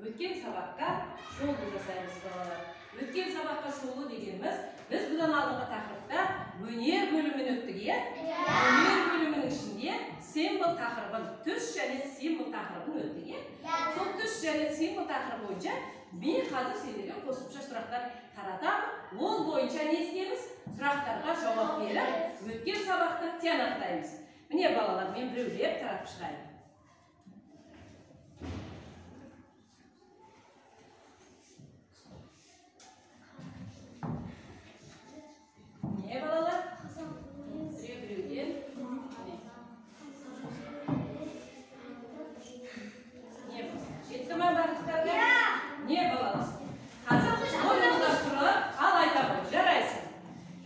Өткен сабаққа шолу жасаймыз балалар. Өткен сабаққа шолу дегеніміз, біз бұдан алдыңғы тақырыпта өнер бөлімін өттік, иә? Өнер бөлімінің ішінде символ тақырыбын, түс және символ тақырыбын өттік, иә? Сол түс және символ тақырыбы бойынша мен қазір сендерге қосымша сұрақтар таратамын. Ол бойынша не істейміз? Сұрақтарға жауап беріп, өткен сабақты тиянақтаймыз. Міне балалар, мен біреулеп таратып шығайын. Не балалар? Біреуден. Не бұл? Жетті ма бақыттарға? Не балалар? Қазақ ойынға тұрып, ал айта ғой, жарайсың.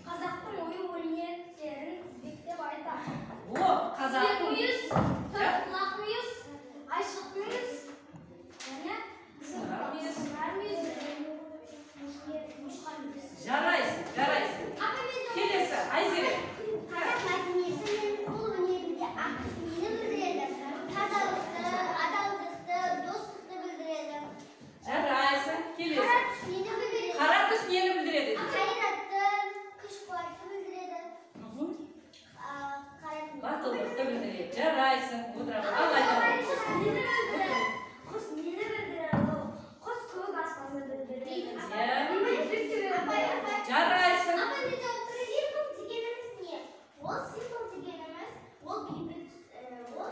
Қазақтың ою-өрнектерін тізбектеп айтамын. О, қазақтың мүйіз, төртқұлақ мүйіз, айшық мүйіз, және сыңар мүйіз, мушқа мүйіз. Жарайсың, жарайсың. Келесі, Айзере. Қазақ мәдениеті мен бұл өнерінде ақ түсінені білдіреді. Тазалықты, адалдықты, достықты білдіреді. Жарайсың, келесі. Қара түсінені білдіреді. Қара түс нені білдіреді? Қайратты, күш-қуатты білдіреді. Батылдықты білдіреді. Жарайсың, отыра ғой. Ал айта ғой. Құс нені білдіреді? Құс көк аспанды білдіреді. Жарайсың. Символ дегеніміз не? Ол символ дегеніміз, ол бейбіт, ол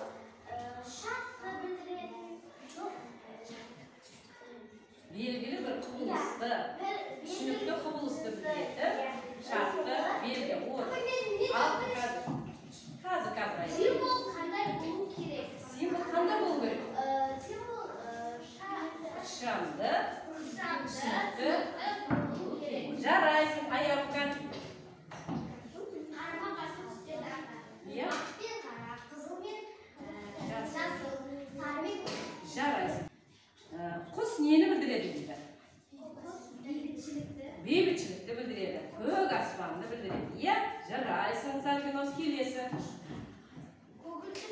шартты білдіреді. Белгілі бір құбылысты, түсінікті құбылысты білдіреді. Шартты, белгі, ор. Ал қазір айта. Символ қандай болу керек? Символ қандай болу керек? Символ Шамды, түсінікті. болу керек. Жарайсың, аяққа. Қарама-қарсы түстер ақ. Иә? Пен қара, қызыл мен жасыл, сары мен көк. Жарайсың. Құс нені білдіреді дейді? Құс бейбітшілікті. Бейбітшілікті білдіреді. Көк аспанды білдіреді. Иә? Жарайсың, Сарбинос, келесі. Көгілдір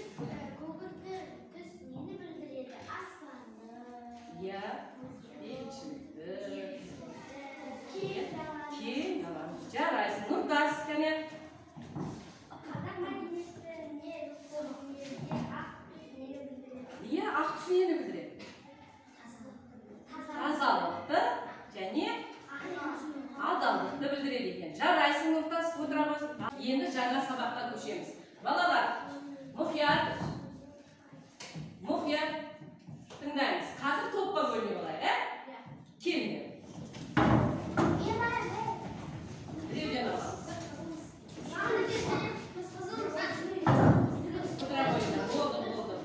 түс нені білдіреді? Аспанды. Иә? Бейбітшілікті. Кең даланы. Жарайсың. Нұртас, кәне. Қазақ мәдениетіне өнерде ақ түс нені білдіреді? Иә, ақ түс нені білдіреді? Тазалықты және адалдықты білдіреді екен. Жарайсың, Нұртас, отыра қойсын. Енді жаңа сабаққа көшеміз. Балалар, мұқият тыңдаймыз. Қазір топқа бөліне болайық, келіңдер. Біреуден аламыз. Отыра қойыңдар. Болды.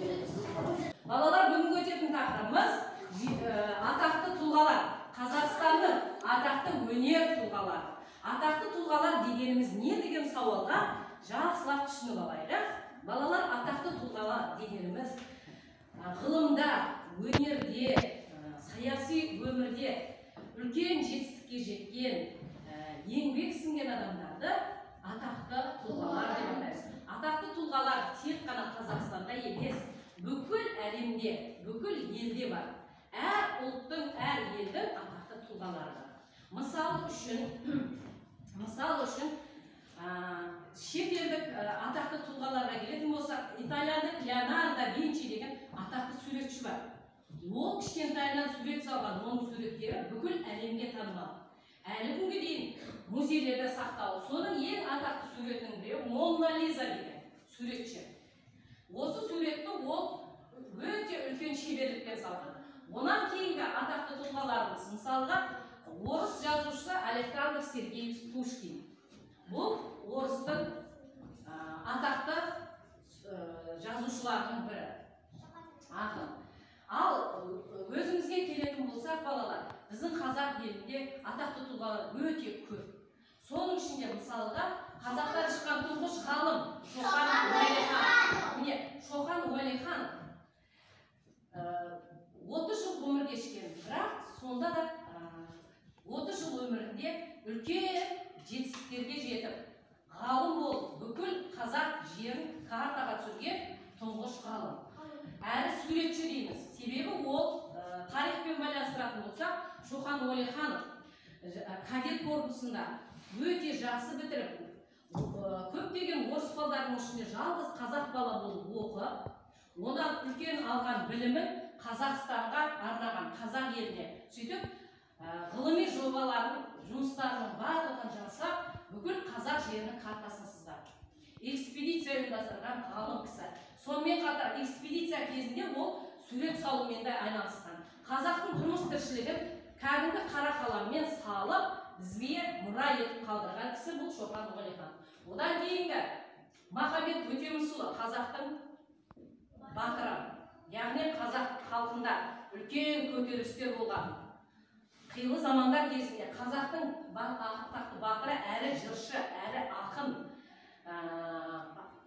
Балалар, бүгінгі өтетін тақырыбымыз атақты тұлғалар. Қазақстанның атақты өнер тұлғалары. Атақты тұлғалар дегеніміз не деген сауалға жақсылап түсініп алайық. Балалар, атақты тұлғалар дегеніміз ғылымда, өнерде, саяси өмірде үлкен жетістікке жеткен, еңбек сіңген адамдарды атақты тұлғалар деп атаймыз. Атақты тұлғалар тек қана Қазақстанда емес, бүкіл әлемде, бүкіл елде бар. Әр ұлттың, әр елдің атақты тұлғалары бар. Мысал үшін шетелдік атақты тұлғаларға келетін болсақ, итальяндық Леонардо да Винчи деген атақты суретші бар. Ол кішкентайынан сурет салған, оның суреттері бүкіл әлемге танымал. Әлі күнге дейін музейлерде сақталып, соның ең атақты суретінің біреуі Мона Лиза деген суретші. Осы суретті ол өте үлкен шеберлікпен салған. Онан кейінгі атақты тұлғаларымыз, мысалға, орыс жазушысы Александр Сергеевич Пушкин. Бұл орыстың атақты жазушыларының бірі. Ақын. Ал өзімізге келетін болсақ, балалар, біздің қазақ елінде атақты тұлғалар өте көп. Соның ішінде мысалға қазақтан шыққан тұңғыш ғалым Шоқан Уәлиханов 30 жыл өмір кешкен, бірақ сонда да 30 жыл өмірінде үлкен жетістіктерге жетіп, ғалым болып, бүкіл қазақ жерін картаға түсірген тұңғыш ғалым. Әрі суретші дейміз. Себебі ол тарихпен байланыстыратын болсақ, Шоқан Уәлиханов кадет корпусында өте жақсы бітіріп, көптеген орыс балдарының ішінде жалғыз қазақ бала болып оқып, одан үлкен алған білімін Қазақстанға арнаған, қазақ еліне сөйтіп ғылыми жобалардың, жұмыстарының барлығын жасап, бүкіл қазақ жерінің картасын сыздап, экспедиция ұйымдастырған ғалым кісі. Сонымен қатар экспедиция кезінде ол сурет салумен де айналысқан. Қазақтың тұрмыс тіршілігін кәдімгі қара қаламмен салып, бізге мұра етіп қалдырған кісі бұл Шоқан Уәлиханов. Одан кейінгі Махамбет Өтемісұлы қазақтың батыры, яғни қазақ халқында үлкен көтерілістер болған. Қилы замандар кезінде қазақтың атақты батыры, әрі жыршы, әрі ақын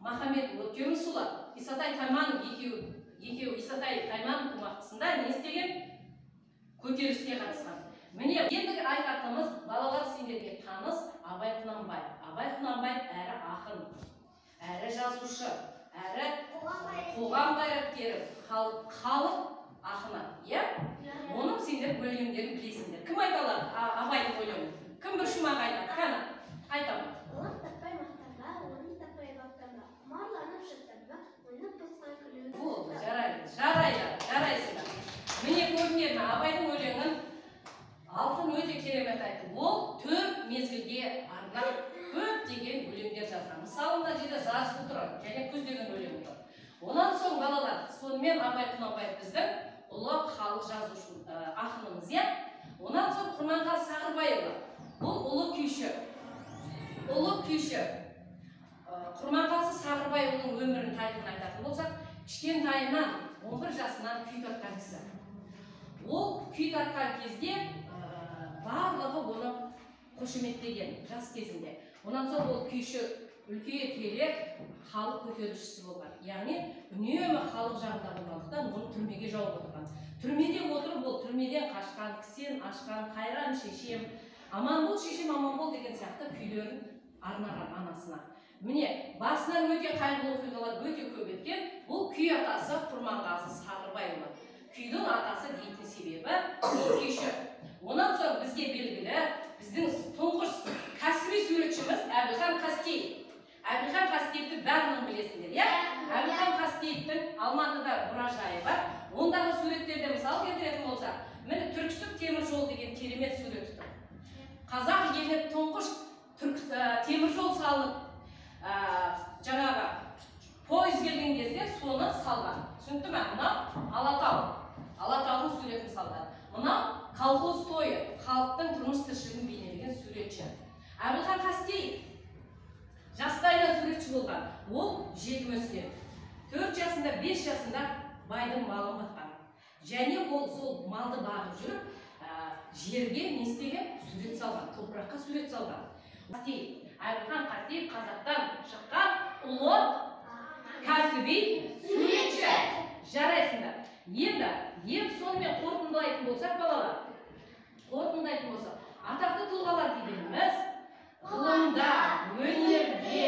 Махамбет Өтемісұлы, Исатай Тайманов екеуі Исатай Таймановтың уақытысында не істеген? Көтеріліске қатысқан. Міне, ендігі айтатынымыз, балалар сендерге таныс Абай Құнанбаев. Абай Құнанбаев әрі ақын, әрі жазушы, әрі қоғам қайраткері, халық ақыны. Оның сендер өлеңдерін білесіңдер. Кім айта алады Абайдың өлеңін? Кім бір шумақ айтады? Қана, айтамын. Олар таппай мақтанға, оның таппай баптанға, құмарланып шаттанға, ойнап тосқан күлігін. Болды, жарайсыңдар. Міне көрінеді, Абайдың өлеңін алтын өте керемет айтты. Ол 4 мезгілге арнап көптеген өлеңдер жазған. Мысалында жерде жазғы тұр және күз деген өлең тұр. Онан соң балалар, сонымен Абай Құнанбаев біздің ұлы халық жазушы ақынымыз. Онан соң Құрманғазы Сағырбайұлы, бұл ұлы күйші. Құрманғазы Сағырбайұлының өмірін тарихын айтатын болсақ, кішкентайынан 11 жасынан күй тартқан кісі. Ол күй тартқан кезде барлығы оны қошеметтеген жас кезінде. Онан соң ол күйші үлкейе келе халық көтерілісшісі болған. Яғни үнемі халық жағында болғандықтан оны түрмеге жауып отырған. Түрмеде отырып, ол түрмеден қашқан, кісен ашқан, қайран шешем, аман бол шешем, аман бол деген сияқты күйлерін арнаған анасына. Міне, басынан өте қайғылы оқиғалар өте көп еткен. Бұл күй атасы Құрманғазы Сағырбайұлы. Күйдің атасы дейтін себебі ол күйші. Онан соң бізге белгілі, біздің тұңғыш кәсіби суретшіміз Әбілхан Қастеев. Әбілхан Қастеевті бәрінің білесіңдер, Әбілхан Қастеевтің Алматыда мұражайы бар. Ондағы суреттерде мысал келтіретін болса, міне Түрксіб темір жол деген керемет суреті тұр. Қазақ еліне тұңғыш темір жол салынып, жаңағы пойыз келген кезде соны салған. Түсінікті ме? Мынау Алатаудың суретін салған. Мынау колхоз тойы, халықтың тұрмыс тіршілігін бейнелеген суретші. Әбілхан Қастеев жастайынан суретші болған. Ол жетім өскен. 4 жасында, 5 жасында байдың малын баққан. Және ол сол малды бағып жүріп, жерге не істеген? Сурет салған, топыраққа сурет салған. Әбілхан Қастеев қазақтан шыққан ұлы кәсіби суретші. Жарайсыңдар. Енді сонымен қорытындылайтын болсақ, балалар, атақты тұлғалар дегеніміз ғылымда, өнерде,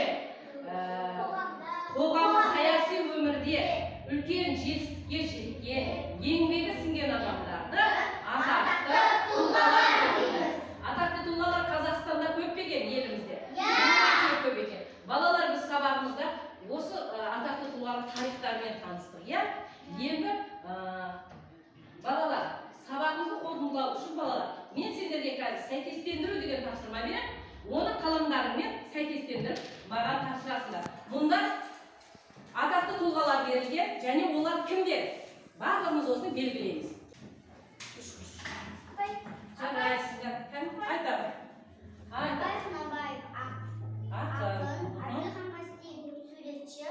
қоғамдық саяси өмірде үлкен жетістікке жеткен, еңбегі сіңген адамдарды атақты тұлғалар дегеніміз. Атақты тұлғалар Қазақстанда көп екен, елімізде. Көп екен. Балалар, біз сабағымызда осы атақты тұлғалардың тарихтарымен таныстық. Енді балалар, сабағымызды қорытындылау үшін балалар, мен сендерге қазір сәйкестендіру деген тапсырма беремін. Оны қаламдарымен сәйкестендіріп маған тапсырасыңдар. Мұнда атақты тұлғалар берілген, және олар кімдер? Барлығымыз осыны белгілейміз. Жарайсыңдар. Айтады. Абай Құнанбаев ақын, Әбілхан Қастеев суретші,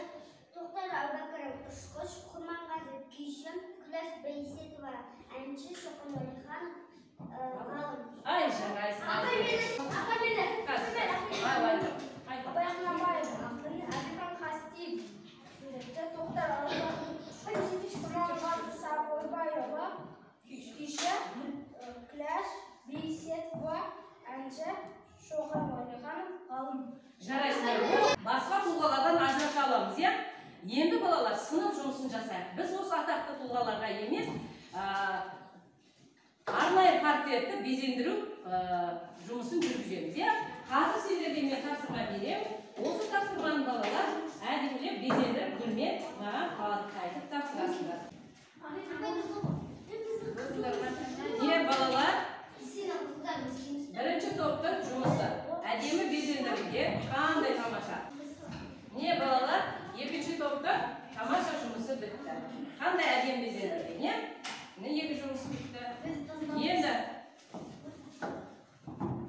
Тоқтар Әубәкіров ұшқыш, Құрманғазы күйші, Күләш Байсетова әнші, Шоқан Уәлиханов ғалым. Ай, жарайсың. Абай Құнанбаев ақын, Әбілхан Қастеев суретші, Тоқтар Әубәкіров Құрманғазы Сағырбайұлы күйші, Күләш Байсетова әнші, Шоқан Уәлиханов ғалым. Жарайсыңдар. Басқа тұлғалардан ажырата аламыз, Енді балалар сынып жұмысын жасайық. Біз осы атақты тұлғаларға емес, арнайы портретті безендіру жұмысын жүргіземіз. Қазір сендерге мен тапсырма беремін. Осы тапсырманы балалар әдемілеп безендіріп гүлмен маған қайтып тапсырасыңдар. Не балалар? Бірінші топтың жұмысы әдемі безендіруге қандай тамаша. Не балалар? Екінші топтың тамаша жұмысы бітті. Қандай әдемі безендірген? Міне екі жұмысы бітті. Енді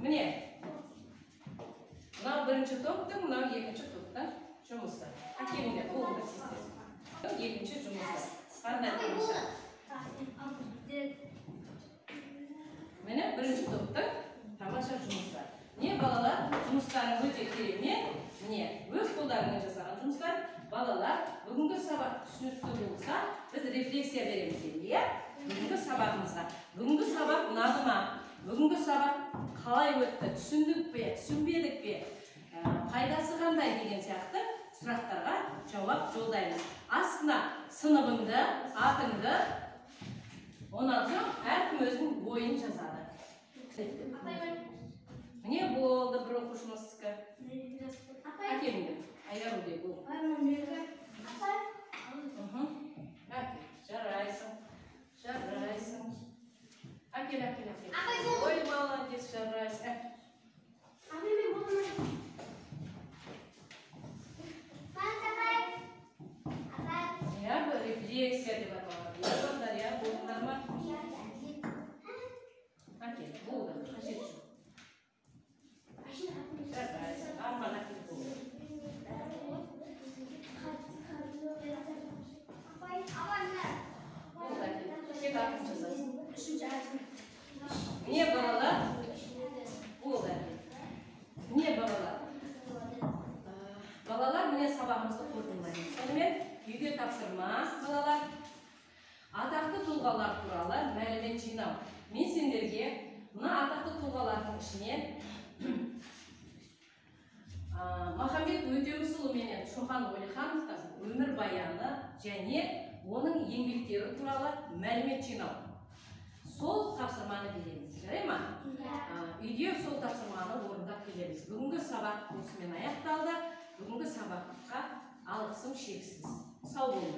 міне мынау бірінші топтың, мынау екінші топтың жұмысы. Әкеліңдер, болды сіздер. Екінші жұмысы. Қандай тамаша? Міне бірінші топтың тамаша жұмысы. Не балалар? Жұмыстарың өте керемет. Не? Өз қолдарымен жасаған жұмыстар. Балалар, бүгінгі сабақ түсінікті болса, біз рефлексия береміз. Бүгінгі сабағымызға. Бүгінгі сабақ ұнады ма? Бүгінгі сабақ қалай өтті? Түсіндік пе? Түсінбедік пе? Пайдасы қандай деген сияқты сұрақтарға жауап жолдаймыз. Астына сыныбыңды, атыңды, онан соң әркім өзінің ойын жазады. Міне болды бір оқушымыздікі. Әкеліңдер. Айдарудей бұл. Жарайсың. Жарайсың. Әкел. Ой, молодец, жарайсың. Рефлексия деп аталады. Болдыңдар ма? Әкел, болды, қажет жоқ. Жарайсың, арман әкел болды. Не балалар? Болды. Не балалар? Балалар міне сабағымызды қорытындылаймыз. Сонымен үйге тапсырма балалар. Атақты тұлғалар туралы мәлімет жинау. Мен сендерге мына атақты тұлғалардың ішінен Махамбет Өтемісұлы менен Шоқан Уәлихановтың өмірбаяны және оның еңбектері туралы мәлімет жинау. Сол тапсырманы береміз. Жарай ма? Үйде сол тапсырманы орындап келеміз. Бүгінгі сабақ осымен аяқталды. Бүгінгі сабаққа алғысым шексіз. Сау болыңыз.